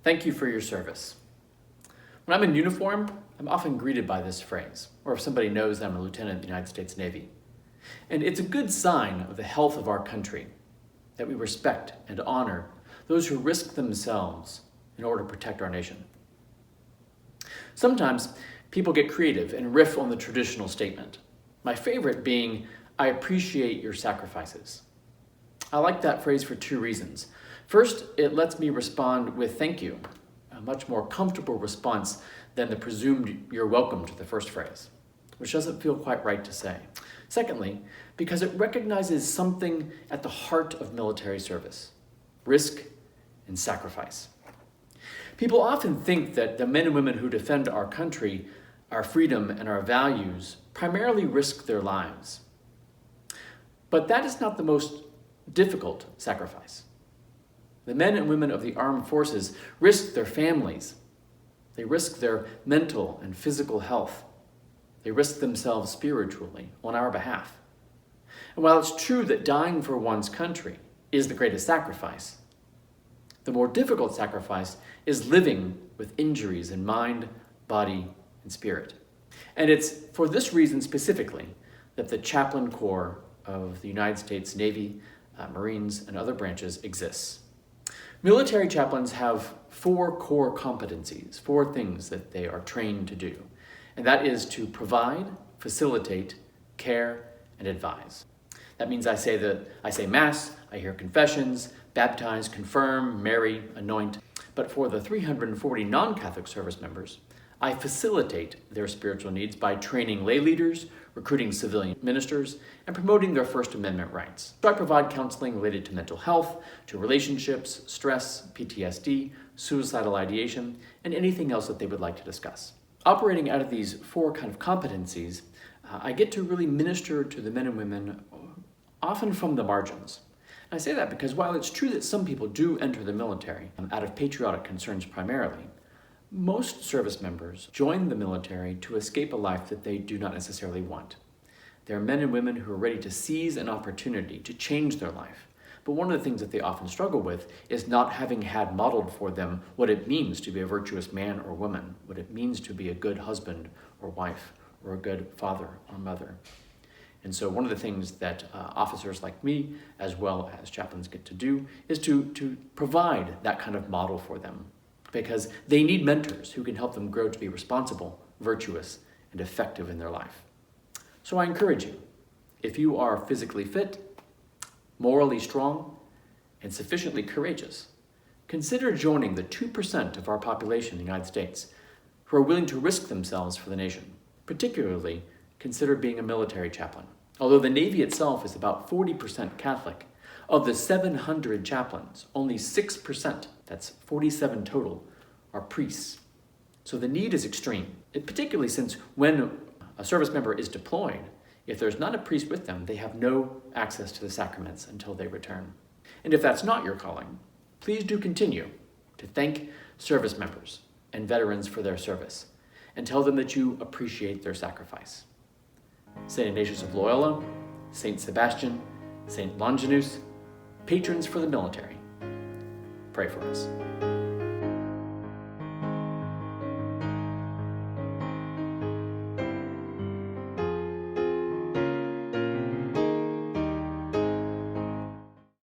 Thank you for your service. When I'm in uniform, I'm often greeted by this phrase, or if somebody knows that I'm a lieutenant in the United States Navy. And it's a good sign of the health of our country that we respect and honor those who risk themselves in order to protect our nation. Sometimes people get creative and riff on the traditional statement. My favorite being, "I appreciate your sacrifices." I like that phrase for two reasons. First, it lets me respond with thank you, a much more comfortable response than the presumed "you're welcome" to the first phrase, which doesn't feel quite right to say. Secondly, because it recognizes something at the heart of military service: risk and sacrifice. People often think that the men and women who defend our country, our freedom, and our values primarily risk their lives. But that is not the most difficult sacrifice. The men and women of the armed forces risk their families. They risk their mental and physical health. They risk themselves spiritually on our behalf. And while it's true that dying for one's country is the greatest sacrifice, the more difficult sacrifice is living with injuries in mind, body, and spirit. And it's for this reason specifically that the chaplain corps of the United States Navy, Marines, and other branches exists. Military chaplains have 4 core competencies, 4 things that they are trained to do. And that is to provide, facilitate, care, and advise. That means I say Mass, I hear confessions, baptize, confirm, marry, anoint. But for the 340 non-Catholic service members, I facilitate their spiritual needs by training lay leaders, recruiting civilian ministers, and promoting their First Amendment rights. So I provide counseling related to mental health, to relationships, stress, PTSD, suicidal ideation, and anything else that they would like to discuss. Operating out of these 4 kind of competencies, I get to really minister to the men and women, often from the margins. And I say that because while it's true that some people do enter the military out of patriotic concerns primarily, most service members join the military to escape a life that they do not necessarily want. They're men and women who are ready to seize an opportunity to change their life. But one of the things that they often struggle with is not having had modeled for them what it means to be a virtuous man or woman, what it means to be a good husband or wife, or a good father or mother. And so one of the things that officers like me, as well as chaplains, get to do is to provide that kind of model for them, because they need mentors who can help them grow to be responsible, virtuous, and effective in their life. So I encourage you, if you are physically fit, morally strong, and sufficiently courageous, consider joining the 2% of our population in the United States who are willing to risk themselves for the nation. Particularly, consider being a military chaplain. Although the Navy itself is about 40% Catholic, of the 700 chaplains, only 6%, that's 47 total, are priests. So the need is extreme, particularly since when a service member is deployed, if there's not a priest with them, they have no access to the sacraments until they return. And if that's not your calling, please do continue to thank service members and veterans for their service, and tell them that you appreciate their sacrifice. St. Ignatius of Loyola, St. Sebastian, St. Longinus, patrons for the military, pray for us.